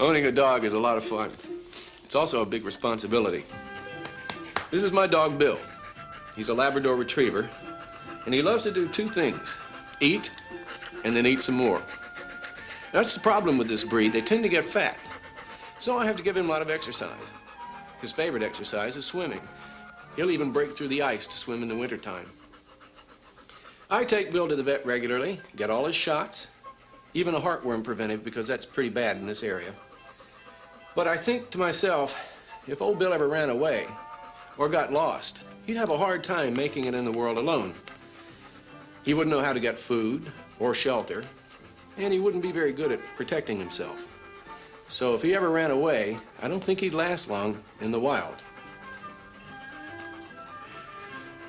Owning a dog is a lot of fun. It's also a big responsibility. This is my dog, Bill. He's a Labrador Retriever, and he loves to do two things: eat, and then eat some more. That's the problem with this breed. They tend to get fat. So I have to give him a lot of exercise. His favorite exercise is swimming. He'll even break through the ice to swim in the wintertime. I take Bill to the vet regularly, get all his shots, even a heartworm preventive, because that's pretty bad in this area. But I think to myself, if old Bill ever ran away or got lost, he'd have a hard time making it in the world alone. He wouldn't know how to get food or shelter, and he wouldn't be very good at protecting himself. So if he ever ran away, I don't think he'd last long in the wild.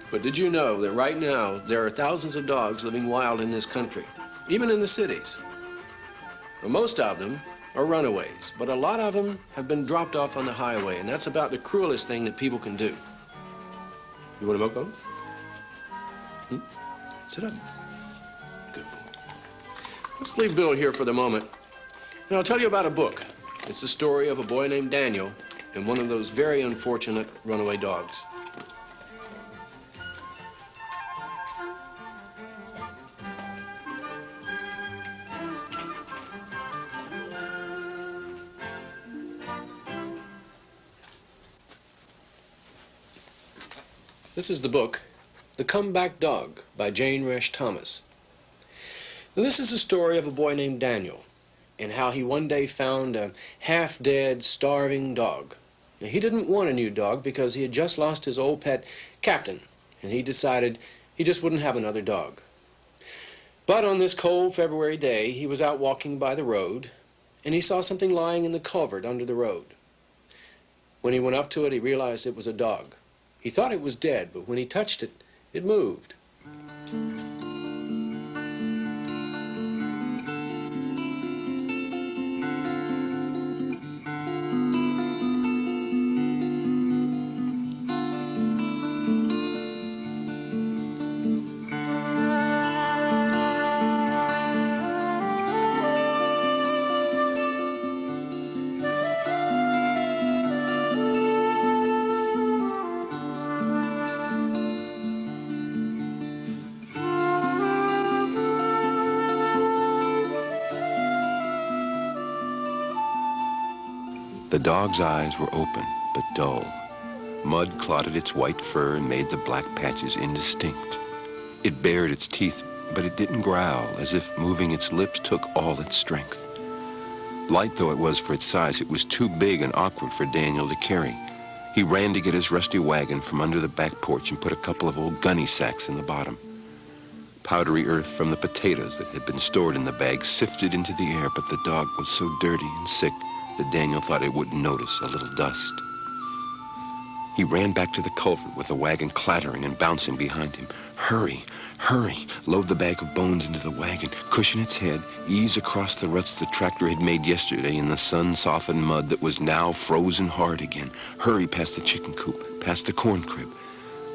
But did you know that right now there are thousands of dogs living wild in this country, even in the cities? Well, most of them are runaways, but a lot of them have been dropped off on the highway, and that's about the cruelest thing that people can do. You want a milk bone? Sit up. Good boy. Let's leave Bill here for the moment, and I'll tell you about a book. It's the story of a boy named Daniel and one of those very unfortunate runaway dogs. This is the book, The Comeback Dog by Jane Resch Thomas. Now, this is the story of a boy named Daniel and how he one day found a half-dead, starving dog. Now, he didn't want a new dog because he had just lost his old pet, Captain, and he decided he just wouldn't have another dog. But on this cold February day, he was out walking by the road, and he saw something lying in the culvert under the road. When he went up to it, he realized it was a dog. He thought it was dead, but when he touched it, it moved. The dog's eyes were open, but dull. Mud clotted its white fur and made the black patches indistinct. It bared its teeth, but it didn't growl, as if moving its lips took all its strength. Light though it was for its size, it was too big and awkward for Daniel to carry. He ran to get his rusty wagon from under the back porch and put a couple of old gunny sacks in the bottom. Powdery earth from the potatoes that had been stored in the bag sifted into the air, but the dog was so dirty and sick that Daniel thought it wouldn't notice a little dust. He ran back to the culvert with the wagon clattering and bouncing behind him. Hurry, hurry, load the bag of bones into the wagon, cushion its head, ease across the ruts the tractor had made yesterday in the sun-softened mud that was now frozen hard again. Hurry past the chicken coop, past the corn crib.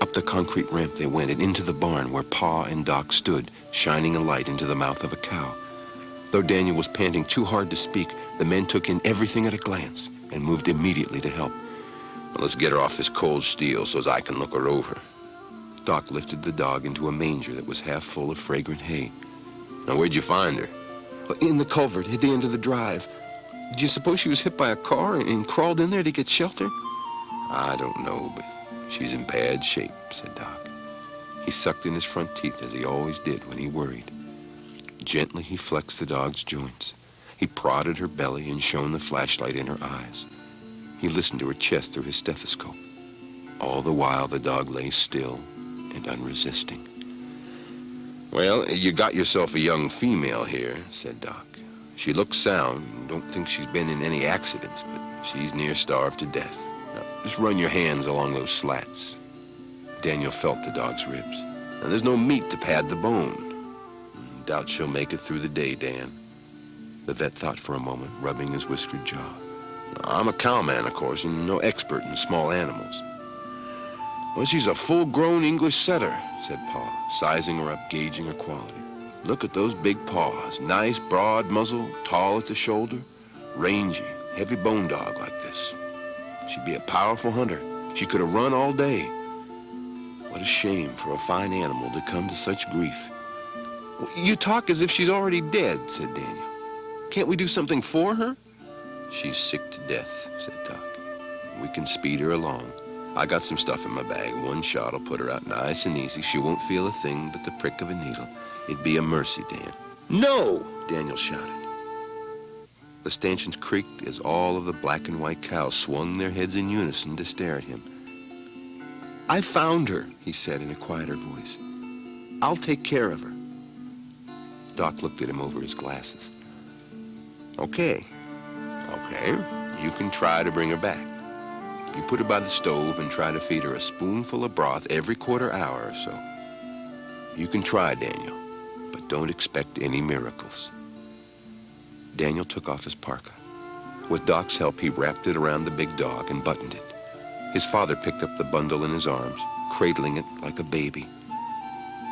Up the concrete ramp they went and into the barn where Pa and Doc stood, shining a light into the mouth of a cow. Though Daniel was panting too hard to speak, the men took in everything at a glance and moved immediately to help. Well, let's get her off this cold steel so as I can look her over. Doc lifted the dog into a manger that was half full of fragrant hay. Now, where'd you find her? Well, in the culvert at the end of the drive. Do you suppose she was hit by a car and crawled in there to get shelter? I don't know, but she's in bad shape, said Doc. He sucked in his front teeth as he always did when he worried. Gently he flexed the dog's joints. He prodded her belly and shone the flashlight in her eyes. He listened to her chest through his stethoscope. All the while, the dog lay still and unresisting. "Well, you got yourself a young female here," said Doc. "She looks sound. Don't think she's been in any accidents, but she's near starved to death. Now, just run your hands along those slats." Daniel felt the dog's ribs. "Now, there's no meat to pad the bone. Doubt she'll make it through the day, Dan." The vet thought for a moment, rubbing his whiskered jaw. "I'm a cowman, of course, and no expert in small animals." "Well, she's a full-grown English setter," said Pa, sizing her up, gauging her quality. "Look at those big paws. Nice, broad muzzle, tall at the shoulder. Rangy, heavy bone dog like this. She'd be a powerful hunter. She could have run all day. What a shame for a fine animal to come to such grief." "You talk as if she's already dead," said Daniel. "Can't we do something for her?" "She's sick to death," said Doc. "We can speed her along. I got some stuff in my bag. One shot will put her out nice and easy. She won't feel a thing but the prick of a needle. It'd be a mercy, Dan." "No!" Daniel shouted. The stanchions creaked as all of the black and white cows swung their heads in unison to stare at him. "I found her," he said in a quieter voice. "I'll take care of her." Doc looked at him over his glasses. Okay, you can try to bring her back. You put her by the stove and try to feed her a spoonful of broth every quarter hour or so. You can try, Daniel, but don't expect any miracles." Daniel took off his parka. With Doc's help, he wrapped it around the big dog and buttoned it. His father picked up the bundle in his arms, cradling it like a baby.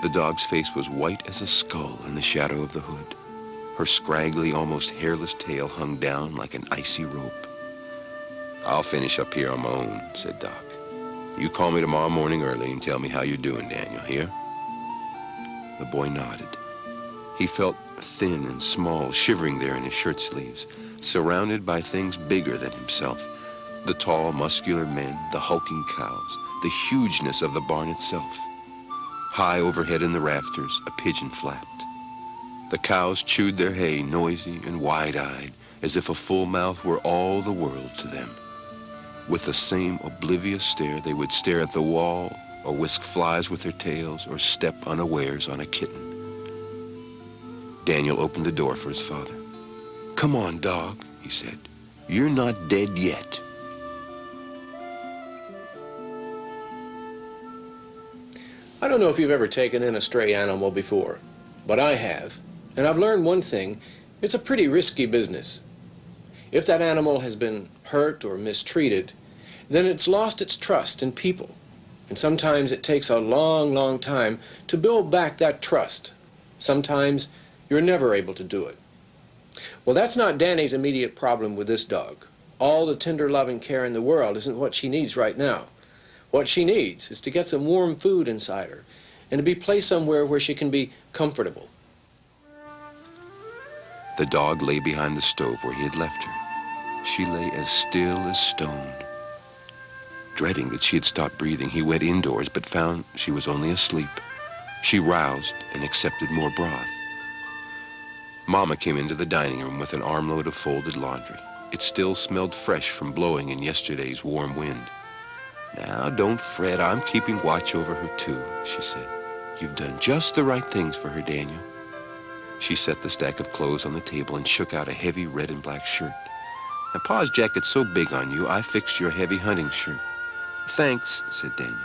The dog's face was white as a skull in the shadow of the hood. Her scraggly, almost hairless tail hung down like an icy rope. "I'll finish up here on my own," said Doc. "You call me tomorrow morning early and tell me how you're doing, Daniel, hear?" The boy nodded. He felt thin and small, shivering there in his shirt sleeves, surrounded by things bigger than himself. The tall, muscular men, the hulking cows, the hugeness of the barn itself. High overhead in the rafters, a pigeon flapped. The cows chewed their hay, noisy and wide-eyed, as if a full mouth were all the world to them. With the same oblivious stare, they would stare at the wall, or whisk flies with their tails, or step unawares on a kitten. Daniel opened the door for his father. "Come on, dog," he said. "You're not dead yet." I don't know if you've ever taken in a stray animal before, but I have. And I've learned one thing: it's a pretty risky business. If that animal has been hurt or mistreated, then it's lost its trust in people. And sometimes it takes a long, long time to build back that trust. Sometimes you're never able to do it. Well, that's not Danny's immediate problem with this dog. All the tender loving care in the world isn't what she needs right now. What she needs is to get some warm food inside her and to be placed somewhere where she can be comfortable. The dog lay behind the stove where he had left her. She lay as still as stone. Dreading that she had stopped breathing, he went indoors but found she was only asleep. She roused and accepted more broth. Mama came into the dining room with an armload of folded laundry. It still smelled fresh from blowing in yesterday's warm wind. "Now, don't fret. I'm keeping watch over her, too," she said. "You've done just the right things for her, Daniel." She set the stack of clothes on the table and shook out a heavy red and black shirt. "Now, Pa's jacket's so big on you, I fixed your heavy hunting shirt." "Thanks," said Daniel.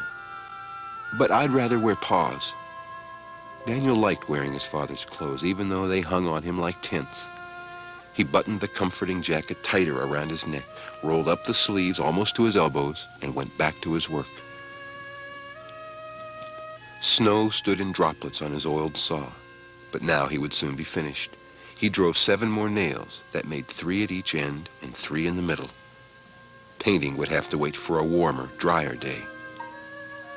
"But I'd rather wear Pa's." Daniel liked wearing his father's clothes, even though they hung on him like tents. He buttoned the comforting jacket tighter around his neck, rolled up the sleeves almost to his elbows, and went back to his work. Snow stood in droplets on his oiled saw, but now he would soon be finished. He drove 7 more nails that made 3 at each end and 3 in the middle. Painting would have to wait for a warmer, drier day.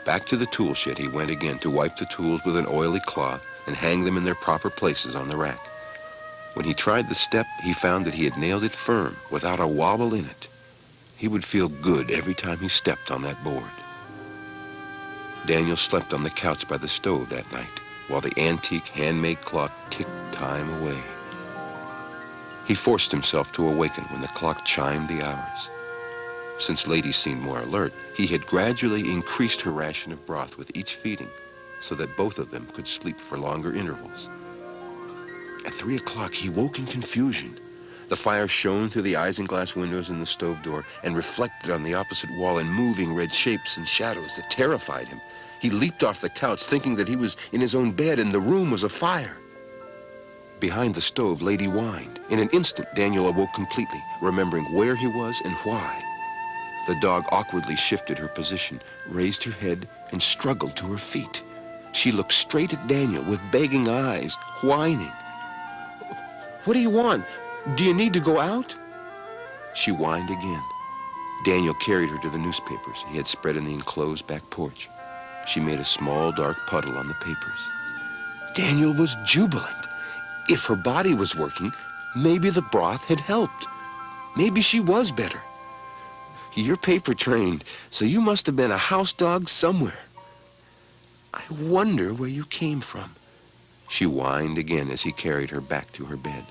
Back to the tool shed he went again to wipe the tools with an oily cloth and hang them in their proper places on the rack. When he tried the step, he found that he had nailed it firm, without a wobble in it. He would feel good every time he stepped on that board. Daniel slept on the couch by the stove that night, while the antique handmade clock ticked time away. He forced himself to awaken when the clock chimed the hours. Since Lady seemed more alert, he had gradually increased her ration of broth with each feeding so that both of them could sleep for longer intervals. At 3 o'clock, he woke in confusion. The fire shone through the isinglass windows in the stove door and reflected on the opposite wall in moving red shapes and shadows that terrified him. He leaped off the couch, thinking that he was in his own bed and the room was afire. Behind the stove, Lady whined. In an instant, Daniel awoke completely, remembering where he was and why. The dog awkwardly shifted her position, raised her head, and struggled to her feet. She looked straight at Daniel with begging eyes, whining. "What do you want? Do you need to go out?" She whined again. Daniel carried her to the newspapers he had spread in the enclosed back porch. She made a small, dark puddle on the papers. Daniel was jubilant. If her body was working, maybe the broth had helped. Maybe she was better. "You're paper trained, so you must have been a house dog somewhere. I wonder where you came from." She whined again as he carried her back to her bed.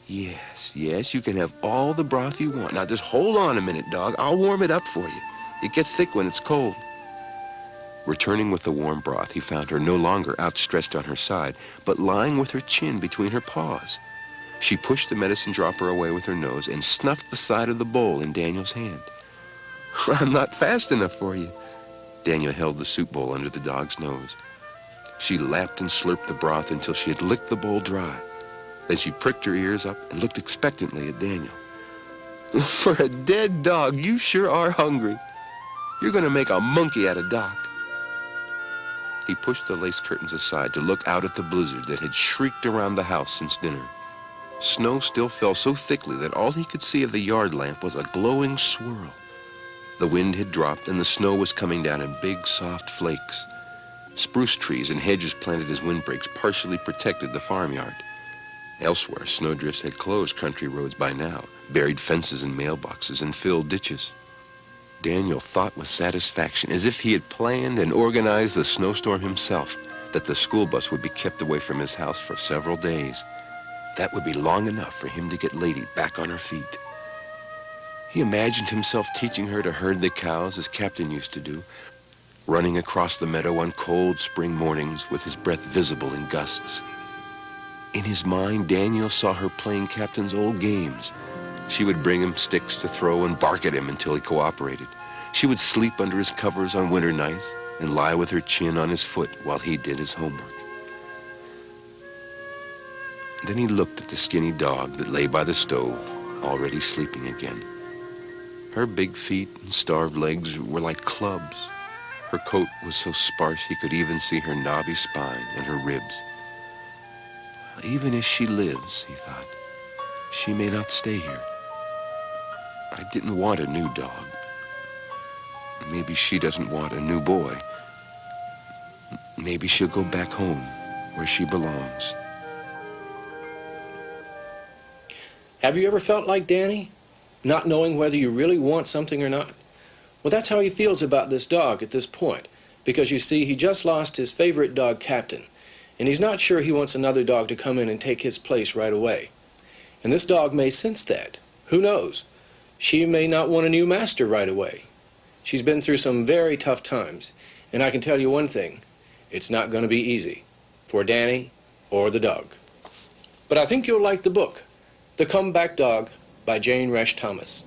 Yes, you can have all the broth you want. Now just hold on a minute, dog. I'll warm it up for you. It gets thick when it's cold." Returning with the warm broth, he found her no longer outstretched on her side, but lying with her chin between her paws. She pushed the medicine dropper away with her nose and snuffed the side of the bowl in Daniel's hand. "I'm not fast enough for you." Daniel held the soup bowl under the dog's nose. She lapped and slurped the broth until she had licked the bowl dry. Then she pricked her ears up and looked expectantly at Daniel. "For a dead dog, you sure are hungry. You're going to make a monkey out of Doc." He pushed the lace curtains aside to look out at the blizzard that had shrieked around the house since dinner. Snow still fell so thickly that all he could see of the yard lamp was a glowing swirl. The wind had dropped and the snow was coming down in big, soft flakes. Spruce trees and hedges planted as windbreaks partially protected the farmyard. Elsewhere, snowdrifts had closed country roads by now, buried fences and mailboxes, and filled ditches. Daniel thought with satisfaction, as if he had planned and organized the snowstorm himself, that the school bus would be kept away from his house for several days. That would be long enough for him to get Lady back on her feet. He imagined himself teaching her to herd the cows as Captain used to do, running across the meadow on cold spring mornings with his breath visible in gusts. In his mind, Daniel saw her playing Captain's old games. She would bring him sticks to throw and bark at him until he cooperated. She would sleep under his covers on winter nights and lie with her chin on his foot while he did his homework. Then he looked at the skinny dog that lay by the stove, already sleeping again. Her big feet and starved legs were like clubs. Her coat was so sparse he could even see her knobby spine and her ribs. Even as she lives, he thought, she may not stay here. I didn't want a new dog. Maybe she doesn't want a new boy. Maybe she'll go back home where she belongs. Have you ever felt like Danny? Not knowing whether you really want something or not? Well, that's how he feels about this dog at this point. Because you see, he just lost his favorite dog, Captain. And he's not sure he wants another dog to come in and take his place right away. And this dog may sense that. Who knows? She may not want a new master right away. She's been through some very tough times. And I can tell you one thing. It's not going to be easy. For Danny or the dog. But I think you'll like the book, The Comeback Dog by Jane Resch Thomas.